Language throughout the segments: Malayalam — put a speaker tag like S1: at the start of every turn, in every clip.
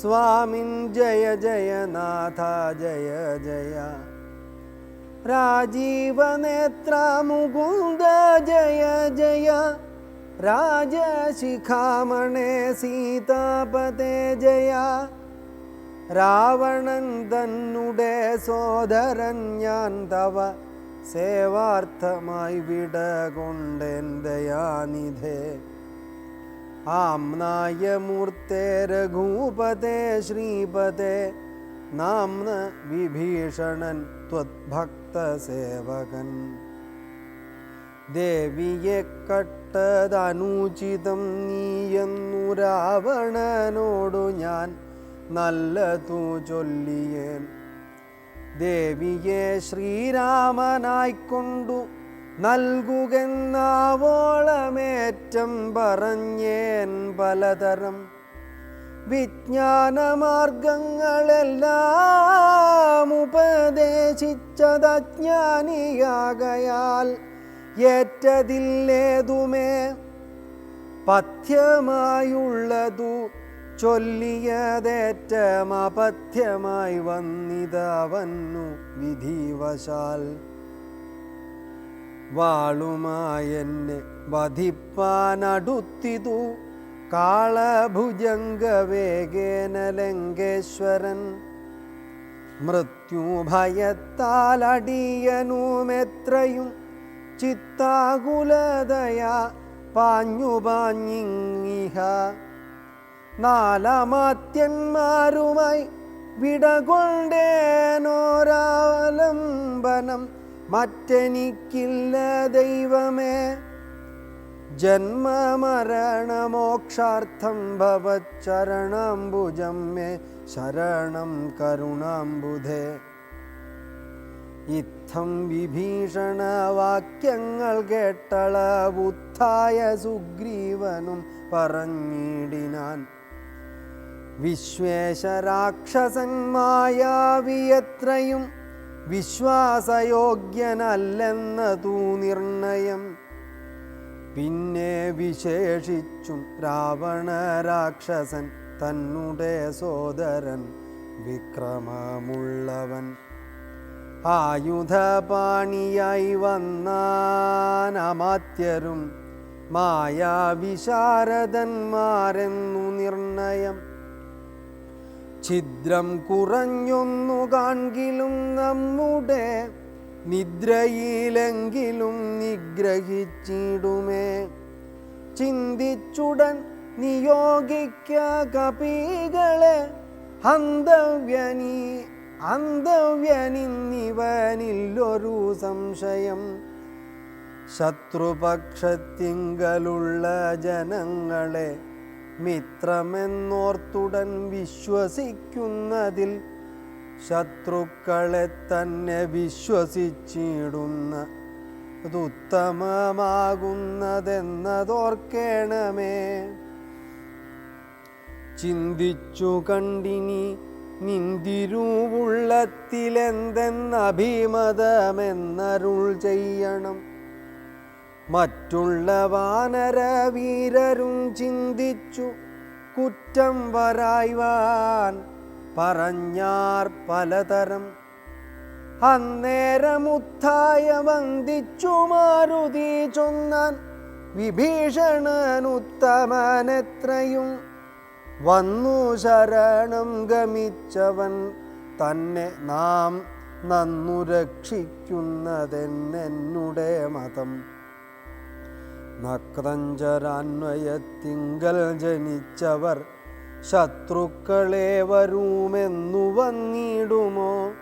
S1: സ്വാമിൻ ജയ ജയ നാഥ ജയ ജയ. രാജീവനേത്ര മുകുന്ദ ജയ ജയ. രാജശിഖാമണേ സീതാപതേ ജയ. രാവണൻ തന്നുടെ സോദരൻ ഞാൻ തവ സേവാർത്ഥമായി വിട കൊണ്ടേൻ ദയാനിധേ. ആംനായ മൂർത്തേ രഘൂപതേ ശ്രീപതേ നാംന വിഭീഷണൻ ത്വദ്ഭക്തസേവകൻ. ദേവിയെ കട്ടതനുചിതം നീയെന്നു രാവണനോടു ഞാൻ നല്ലതു ചൊല്ലിയേൻ. ദേവിയെ ശ്രീരാമനായിക്കൊണ്ടു നൽകുകെന്നാവോളമേറ്റം പറഞ്ഞേൻ പലതരം. വിജ്ഞാനമാർഗങ്ങളെല്ലാം ഉപദേശിച്ചതജ്ഞാനിയാകയാൽ ഏറ്റതില്ലേതുമേ പഥ്യമായുള്ളതു ചൊല്ലിയതേറ്റമപഥ്യമായി വന്നിതവന്നു വിധിവശാൽ. വാളുമായെന്നെ വധിപ്പാനടുത്തിതു കാളഭുജംഗവേഗേന ലങ്കേശ്വരൻ. മൃത്യുഭയത്താലടിയനുമെത്രയും ചിത്താകുലതയാ പാഞ്ഞുപാഞ്ഞിങ്ങിഹ. നാലമാത്യന്മാരുമായി വിടകൊണ്ടേനോരാലംബനം മറ്റെനിക്കില്ല ദൈവമേ. ജന്മമരണമോക്ഷാർത്ഥം ഭവച്ചരണാംബുജം മേ ശരണം കരുണാംബുധേ. ഇത്തം വിഭീഷണവാക്യങ്ങൾ കേട്ടളവുത്ഥായ സുഗ്രീവനും പറഞ്ഞിടിനാൻ. വിശ്വേശരാക്ഷസൻ മായാവിയത്രയും വിശ്വാസയോഗ്യനല്ലെന്നതു നിർണയം. പിന്നെ വിശേഷിച്ചും രാവണരാക്ഷസൻ തന്നുടെ സോദരൻ വിക്രമമുള്ളവൻ. ആയുധപാണിയായി വന്നാനമാത്യരും മായാവിശാരദന്മാരെന്നു നിർണയം. ഛിദ്രം കുറഞ്ഞൊന്നു കാൺകിലും നമ്മുടെ നിദ്രയിലെങ്കിലും നിഗ്രഹിച്ചിടുമേ. ചിന്തിച്ചുടൻ നിയോഗിക്ക കപികളെ അന്തവ്യനിന്നിവനില്ലൊരു സംശയം. ശത്രുപക്ഷത്തിങ്കലുള്ള ജനങ്ങളെ മിത്രമെന്നോർത്തുടൻ വിശ്വസിക്കുന്നതിൽ ശത്രുക്കളെ തന്നെ വിശ്വസിച്ചിടുന്ന അതുത്തമമാകുന്നതെന്നതോർക്കേണമേ. ചിന്തിച്ചു കണ്ടിനി നിന്തിരുവുള്ളത്തിലെന്തെന്നഭിമതമെന്നരുൾ ചെയ്യണം. മറ്റുള്ള വാനരവീരരും ചിന്തിച്ചു കുറ്റം വരായ്വാൻ പറഞ്ഞാർ പലതരം. അന്നേരമുത്ഥായ വന്ദിച്ചു മാരുതി ചൊന്നാൻ വിഭീഷണനുത്തമനെത്രയും. വന്നു ശരണം ഗമിച്ചവൻ തന്നെ നാം നന്നു രക്ഷിക്കുന്നതെന്നുടെ മതം. നക്തഞ്ചരാന്വയത്തിങ്കൽ ജനിച്ചവർ ശത്രുക്കളെ വരുമെന്നു വന്നിടുമോ.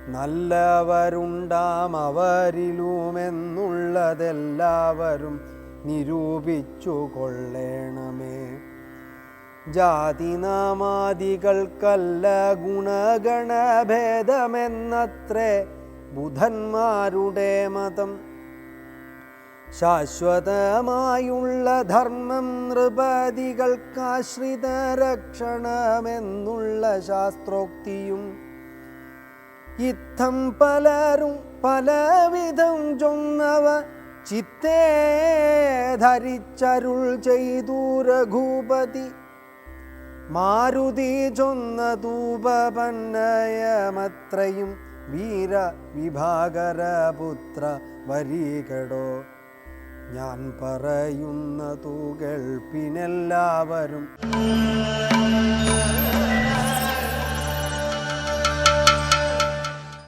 S1: നല്ലവരുണ്ടാം അവരിലുമെന്നുള്ളതെല്ലാവരും നിരൂപിച്ചു കൊള്ളേണമേ. ജാതിനാമാദികൾക്കല്ല ഗുണഗണഭേദമെന്നത്രേ ബുധന്മാരുടെ മതം. ശാശ്വതമായുള്ള ധർമ്മം നൃപതികൾക്കാശ്രിത രക്ഷണമെന്നുള്ള ശാസ്ത്രോക്തിയും. ഇത്തം പലരും പലവിധം ചൊന്നവ ചിത്തേ ധരിച്ചരുൾ ചെയ്തു രഘുപതി. മാരുതി ചൊന്ന ധൂപപന്നയമത്രയും വീര വിഭാകരപുത്ര വരികടോ. ഞാൻ പറയുന്നതു കേൾപ്പിനെല്ലാവരും.